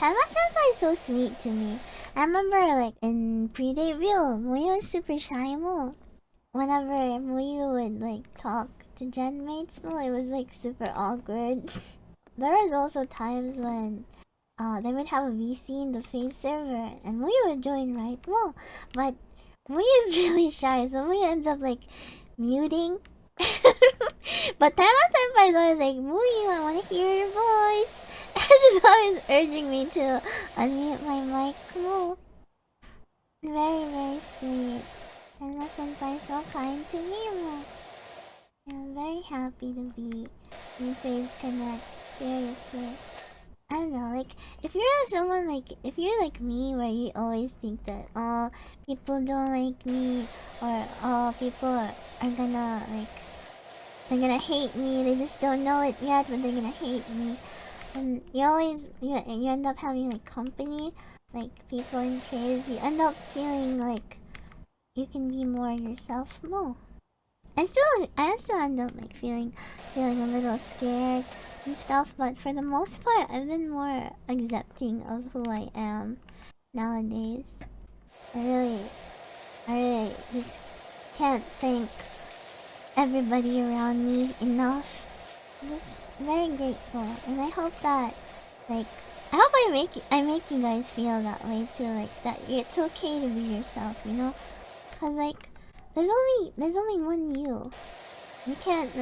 Tama Senpai is so sweet to me. I remember like in pre-debut, Muyu was super shy mo. Whenever Muyu would like talk to gen mates mo, it was like super awkward. There was also times when they would have a VC in the face server and Muyu would join right mo. But Muyu is really shy, so Muyu ends up like muting. But Tama Senpai is always like, Muyu, I wanna hear your voice. Just always urging me to unmute my mic. Mo. Very, very sweet. And my senpai is so kind to me. Mo. I'm very happy to be in Phase Connect. Seriously. I don't know, like, if you're someone like, if you're like me, where you always think that, oh, people don't like me, or, oh, people are gonna, like, they're gonna hate me, they just don't know it yet, but they're gonna hate me. And you always, you end up having like company, like people in phase. You end up feeling like you can be more yourself more. I still end up like feeling a little scared and stuff. But for the most part, I've been more accepting of who I am nowadays. I really just can't thank everybody around me enough. I'm just very grateful, and I hope that, like, I hope I make you guys feel that way too, like that it's okay to be yourself, you know, cause like there's only one you. You can't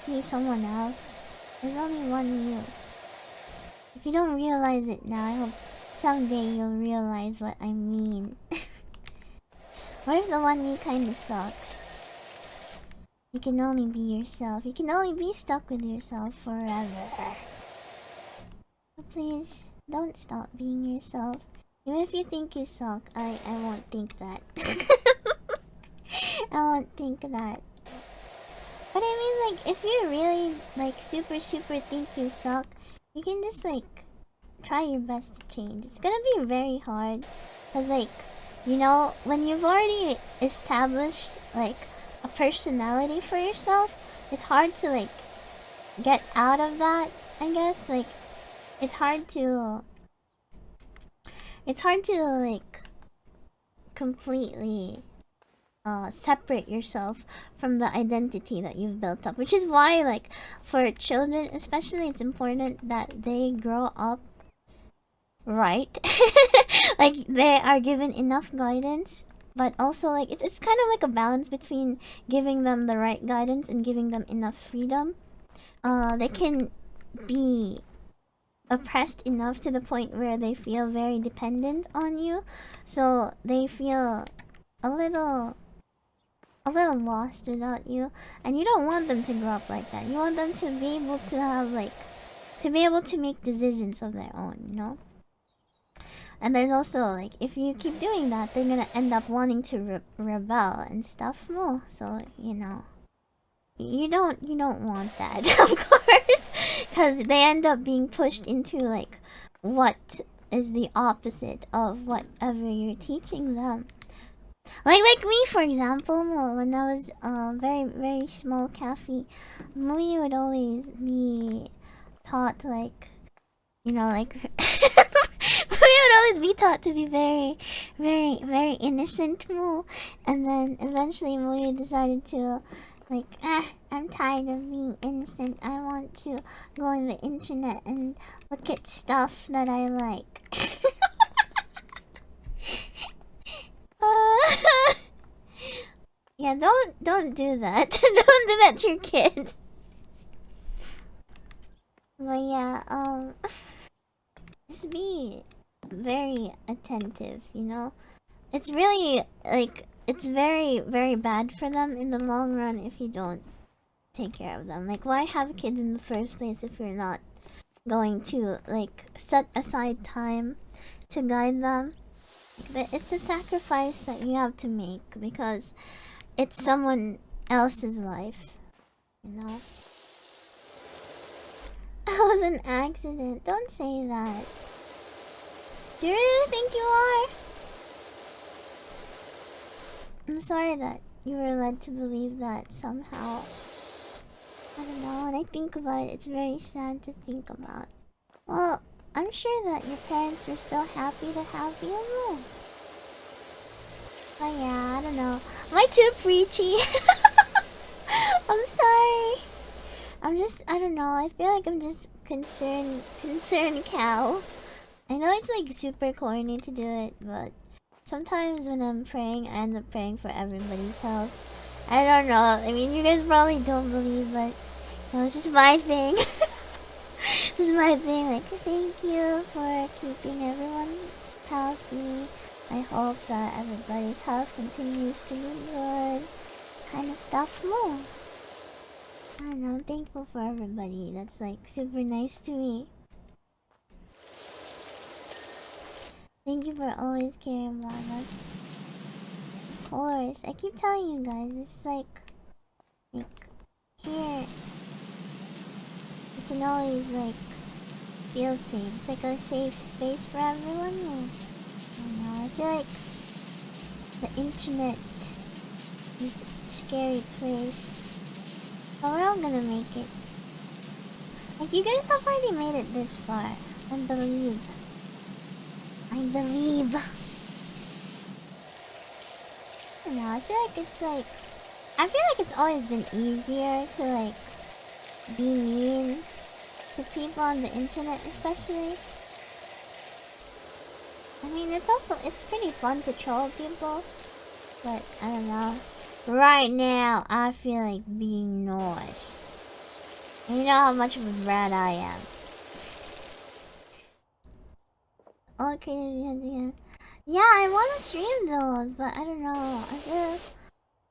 be someone else. There's only one you. If you don't realize it now, I hope someday you'll realize what I mean. What if the one me kinda sucks? You can only be yourself. You can only be stuck with yourself forever. So please, don't stop being yourself. Even if you think you suck, I won't think that. I won't think that. But I mean, like, if you really, like, super think you suck, you can just, like, try your best to change. It's gonna be very hard. Cause, like, you know, when you've already established, like, a personality for yourself, it's hard to like get out of that, I guess. Like it's hard to like completely separate yourself from the identity that you've built up, which is why, like, for children especially, it's important that they grow up right. Like they are given enough guidance, but also like it's kind of like a balance between giving them the right guidance and giving them enough freedom. They can be oppressed enough to the point where they feel very dependent on you, so they feel a little lost without you, and you don't want them to grow up like that. You want them to be able to have like to be able to make decisions of their own, you know. And there's also like, if you keep doing that, they're gonna end up wanting to rebel and stuff more. So you know, you don't want that, of course, because they end up being pushed into like what is the opposite of whatever you're teaching them. Like me, for example, when I was very small Kathy, Muyu would always be taught like, you know, like we would always be taught to be very innocent, Moo. And then eventually Muyu decided to like, I'm tired of being innocent. I want to go on the internet and look at stuff that I like. Yeah, don't do that. Don't do that to your kids. But yeah, just be very attentive, you know? It's really, like, it's very bad for them in the long run if you don't take care of them. Like, why have kids in the first place if you're not going to, like, set aside time to guide them? It's a sacrifice that you have to make because it's someone else's life, you know? That was an accident. Don't say that. Do you really think you are? I'm sorry that you were led to believe that somehow. I don't know, when I think about it, it's very sad to think about. Well, I'm sure that your parents were still happy to have you. Oh yeah, I don't know. Am I too preachy? I'm sorry. I don't know. I feel like I'm just concerned cow. I know it's like super corny to do it, but sometimes when I'm praying, I end up praying for everybody's health. I don't know. I mean, you guys probably don't believe, but it's just my thing. This is my thing. Like, thank you for keeping everyone healthy. I hope that everybody's health continues to be good. Kind of stuff more. I don't know. I'm thankful for everybody. That's like super nice to me. Thank you for always caring about us. Of course. I keep telling you guys, it's like here. You can always like feel safe. It's like a safe space for everyone. I don't know. I feel like the internet is a scary place. But we're all gonna make it. Like, you guys have already made it this far. I believe. I believe. I don't know, I feel like it's always been easier to like be mean to people on the internet, especially. I mean, it's pretty fun to troll people, but I don't know. Right now, I feel like being nice. And you know how much of a brat I am. Okay, yeah, I want to stream those, but I don't know. I feel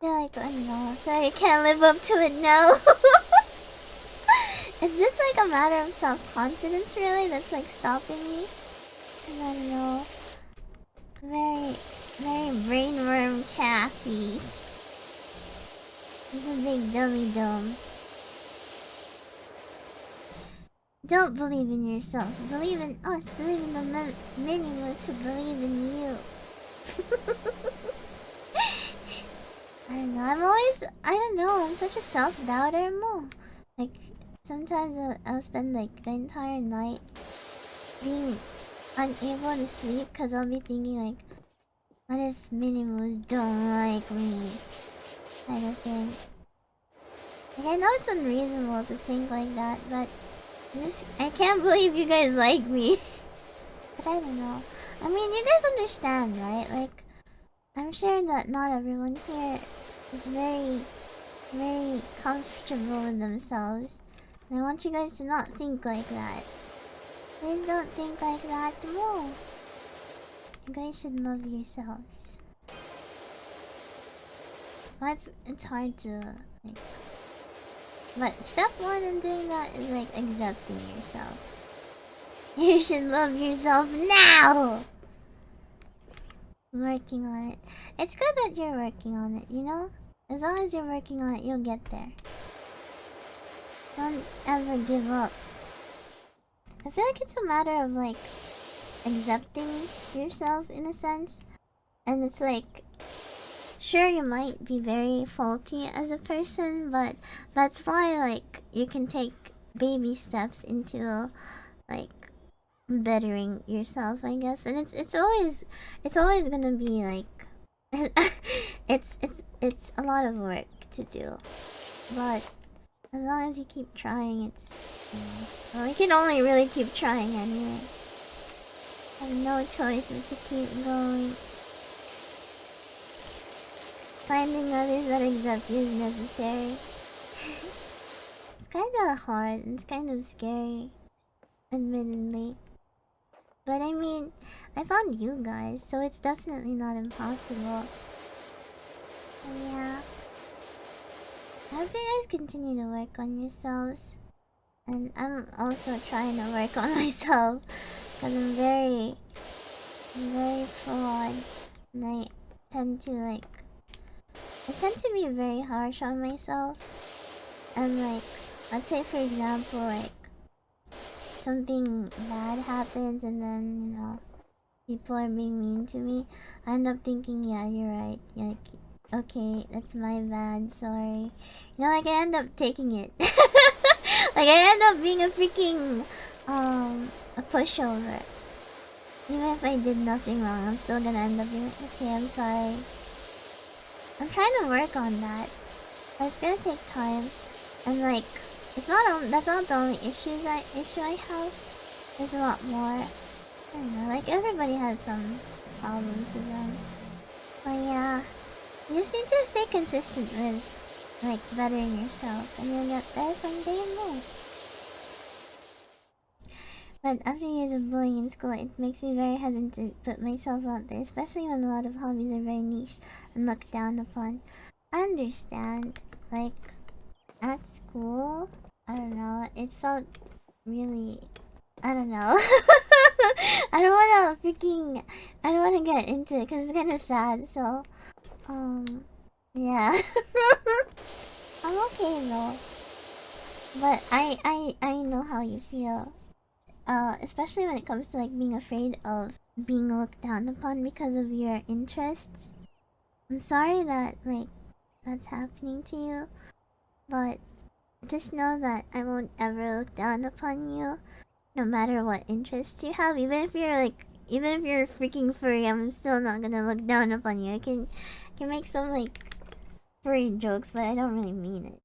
like, I don't know. I feel like I can't live up to it now. It's just like a matter of self-confidence, really, that's like stopping me. And I don't know. Very brainworm Kathy. He's a big dummy dumb. Don't believe in yourself. Believe in us. Believe in the many of us who believe in you. I don't know, I'm such a self-doubter, Mo. Like, sometimes I'll spend like the entire night being unable to sleep because I'll be thinking like, what if Minimos don't like me? Kind of thing. Like, I know it's unreasonable to think like that, but I can't believe you guys like me. But I don't know. I mean, you guys understand, right? Like, I'm sure that not everyone here is very comfortable with themselves. And I want you guys to not think like that. Please don't think like that more. You guys should love yourselves. But it's hard to, like... But step one in doing that is like accepting yourself. You should love yourself now! Working on it. It's good that you're working on it, you know? As long as you're working on it, you'll get there. Don't ever give up. I feel like it's a matter of like accepting yourself in a sense. And it's like, sure, you might be very faulty as a person, but that's why like you can take baby steps into like bettering yourself, I guess. And it's always gonna be like it's a lot of work to do, but as long as you keep trying, it's well, you can only really keep trying anyway. I have no choice but to keep going. Finding others that accept you is necessary. It's kinda hard and it's kind of scary, admittedly. But I mean, I found you guys, so it's definitely not impossible. So yeah. I hope you guys continue to work on yourselves. And I'm also trying to work on myself. Because I'm very flawed. And I tend to be very harsh on myself. And like, let's say for example, like, something bad happens and then, you know, people are being mean to me. I end up thinking, yeah, you're right. Like, okay, that's my bad, sorry. You know, like, I end up taking it. Like, I end up being a freaking a pushover. Even if I did nothing wrong, I'm still gonna end up being like, okay, I'm sorry. I'm trying to work on that. But it's gonna take time. And like, it's not that's not the only issue I have. There's a lot more. I don't know, like everybody has some problems with them. But yeah, you just need to stay consistent with like bettering yourself, and you'll get there someday and more. But after years of bullying in school, it makes me very hesitant to put myself out there, especially when a lot of hobbies are very niche and looked down upon. I understand. Like, at school, I don't know, it felt really... I don't know. I don't wanna get into it because it's kind of sad, so... Yeah. I'm okay though. But I know how you feel. Especially when it comes to like being afraid of being looked down upon because of your interests. I'm sorry that like that's happening to you, but just know that I won't ever look down upon you, no matter what interests you have. Even if you're freaking furry, I'm still not gonna look down upon you. I can make some like furry jokes, but I don't really mean it.